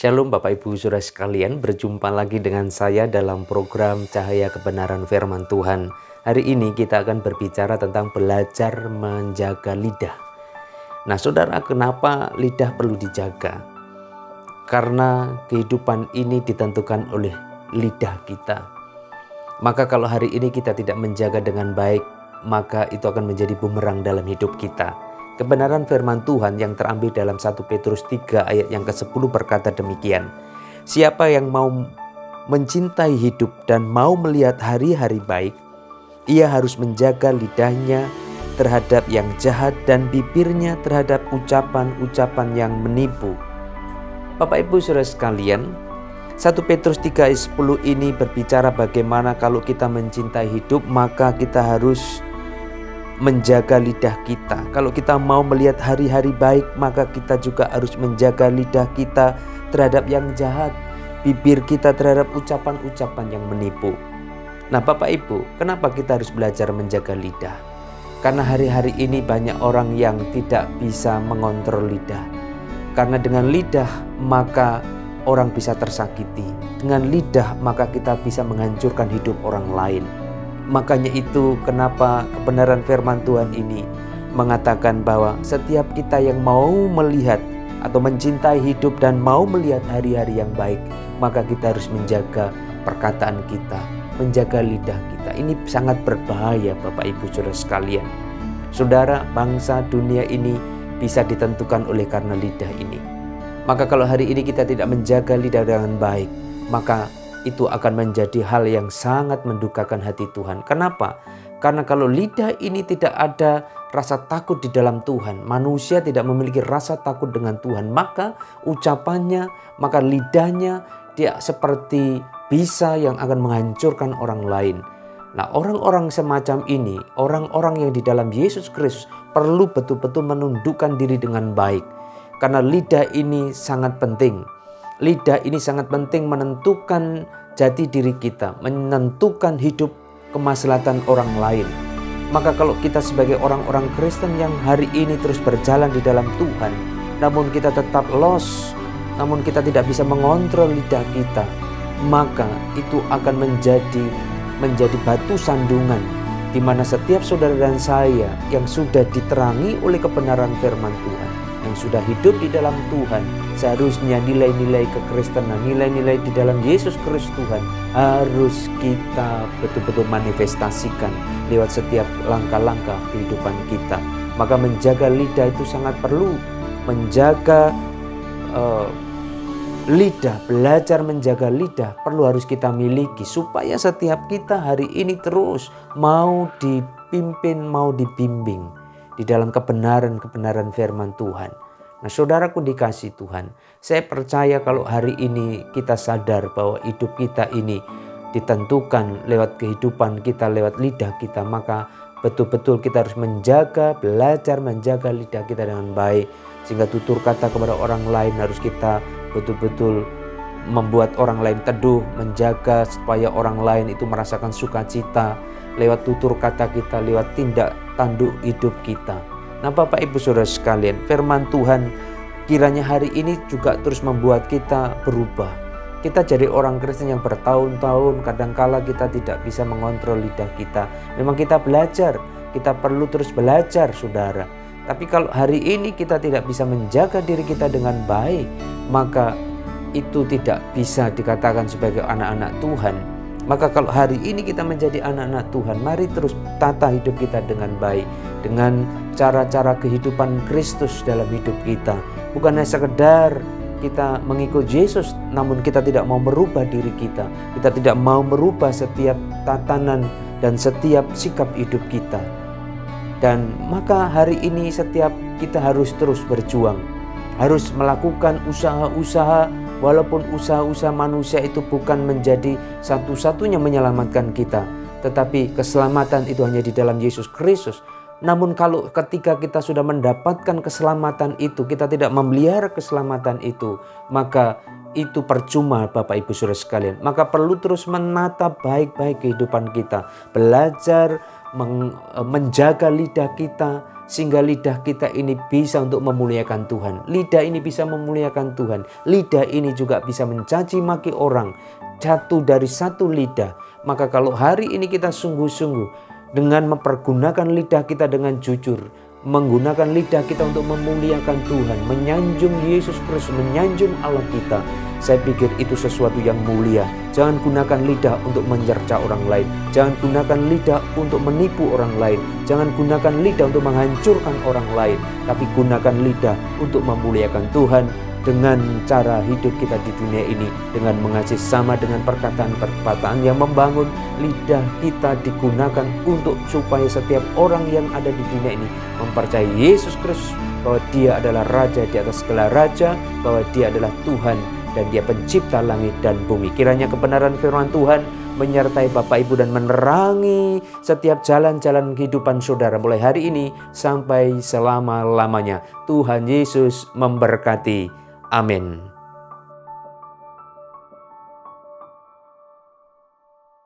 Shalom Bapak Ibu Saudara sekalian, berjumpa lagi dengan saya dalam program Cahaya Kebenaran Firman Tuhan. Hari ini kita akan berbicara tentang belajar menjaga lidah. Nah saudara, kenapa lidah perlu dijaga? Karena kehidupan ini ditentukan oleh lidah kita. Maka kalau hari ini kita tidak menjaga dengan baik, maka itu akan menjadi bumerang dalam hidup kita. Kebenaran firman Tuhan yang terambil dalam 1 Petrus 3 ayat yang ke-10 berkata demikian. Siapa yang mau mencintai hidup dan mau melihat hari-hari baik, ia harus menjaga lidahnya terhadap yang jahat dan bibirnya terhadap ucapan-ucapan yang menipu. Bapak Ibu Saudara sekalian, 1 Petrus 3 ayat 10 ini berbicara bagaimana kalau kita mencintai hidup maka kita harus menjaga lidah kita. Kalau kita mau melihat hari-hari baik, maka kita juga harus menjaga lidah kita terhadap yang jahat, bibir kita terhadap ucapan-ucapan yang menipu. Nah Bapak Ibu, kenapa kita harus belajar menjaga lidah? Karena hari-hari ini banyak orang yang tidak bisa mengontrol lidah. Karena dengan lidah maka orang bisa tersakiti. Dengan lidah maka kita bisa menghancurkan hidup orang lain. Makanya itu kenapa kebenaran firman Tuhan ini mengatakan bahwa setiap kita yang mau melihat atau mencintai hidup dan mau melihat hari-hari yang baik, maka kita harus menjaga perkataan kita, menjaga lidah kita. Ini sangat berbahaya Bapak Ibu Saudara sekalian. Saudara, bangsa dunia ini bisa ditentukan oleh karena lidah ini. Maka kalau hari ini kita tidak menjaga lidah dengan baik, maka itu akan menjadi hal yang sangat mendukakan hati Tuhan. Kenapa? Karena kalau lidah ini tidak ada rasa takut di dalam Tuhan, manusia tidak memiliki rasa takut dengan Tuhan, maka ucapannya, maka lidahnya dia seperti bisa yang akan menghancurkan orang lain. Nah, orang-orang semacam ini, orang-orang yang di dalam Yesus Kristus perlu betul-betul menundukkan diri dengan baik. Karena lidah ini sangat penting. Lidah ini sangat penting menentukan jati diri kita, menentukan hidup kemaslahatan orang lain. Maka kalau kita sebagai orang-orang Kristen yang hari ini terus berjalan di dalam Tuhan, namun kita tetap lost, namun kita tidak bisa mengontrol lidah kita, maka itu akan menjadi batu sandungan di mana setiap saudara dan saya yang sudah diterangi oleh kebenaran firman Tuhan, yang sudah hidup di dalam Tuhan, seharusnya nilai-nilai kekristenan, nilai-nilai di dalam Yesus Kristus Tuhan harus kita betul-betul manifestasikan lewat setiap langkah-langkah kehidupan kita. Maka menjaga lidah itu sangat perlu. Menjaga lidah, belajar menjaga lidah perlu harus kita miliki supaya setiap kita hari ini terus mau dipimpin, mau dibimbing di dalam kebenaran-kebenaran firman Tuhan. Nah saudaraku dikasih Tuhan, saya percaya kalau hari ini kita sadar bahwa hidup kita ini ditentukan lewat kehidupan kita, lewat lidah kita, maka betul-betul kita harus menjaga, belajar menjaga lidah kita dengan baik. Sehingga tutur kata kepada orang lain harus kita betul-betul membuat orang lain teduh, menjaga supaya orang lain itu merasakan sukacita lewat tutur kata kita, lewat tindak tanduk hidup kita. Nah Bapak Ibu Saudara sekalian, firman Tuhan kiranya hari ini juga terus membuat kita berubah. Kita jadi orang Kristen yang bertahun-tahun, kadangkala kita tidak bisa mengontrol lidah kita. Memang kita belajar, kita perlu terus belajar saudara. Tapi kalau hari ini kita tidak bisa menjaga diri kita dengan baik, maka itu tidak bisa dikatakan sebagai anak-anak Tuhan. Maka kalau hari ini kita menjadi anak-anak Tuhan, mari terus tata hidup kita dengan baik, dengan cara-cara kehidupan Kristus dalam hidup kita. Bukan hanya sekedar kita mengikut Yesus, namun kita tidak mau merubah diri kita. Kita tidak mau merubah setiap tatanan dan setiap sikap hidup kita. Dan maka hari ini setiap kita harus terus berjuang, harus melakukan usaha-usaha. Walaupun usaha-usaha manusia itu bukan menjadi satu-satunya menyelamatkan kita, tetapi keselamatan itu hanya di dalam Yesus Kristus. Namun kalau ketika kita sudah mendapatkan keselamatan itu, kita tidak memelihara keselamatan itu, maka itu percuma Bapak Ibu Saudara sekalian. Maka perlu terus menata baik-baik kehidupan kita, belajar menjaga lidah kita sehingga lidah kita ini bisa untuk memuliakan Tuhan. Lidah ini bisa memuliakan Tuhan. Lidah ini juga bisa mencaci maki orang. Jatuh dari satu lidah. Maka kalau hari ini kita sungguh-sungguh dengan mempergunakan lidah kita dengan jujur, menggunakan lidah kita untuk memuliakan Tuhan, menyanjung Yesus Kristus, menyanjung Allah kita, saya pikir itu sesuatu yang mulia. Jangan gunakan lidah untuk mencerca orang lain. Jangan gunakan lidah untuk menipu orang lain. Jangan gunakan lidah untuk menghancurkan orang lain. Tapi gunakan lidah untuk memuliakan Tuhan dengan cara hidup kita di dunia ini. Dengan mengasihi sama dengan perkataan-perkataan yang membangun. Lidah kita digunakan untuk supaya setiap orang yang ada di dunia ini mempercayai Yesus Kristus, bahwa Dia adalah Raja di atas segala raja, bahwa Dia adalah Tuhan dan Dia pencipta langit dan bumi. Kiranya kebenaran firman Tuhan menyertai Bapak Ibu dan menerangi setiap jalan-jalan kehidupan saudara mulai hari ini sampai selama-lamanya. Tuhan Yesus memberkati. Amin.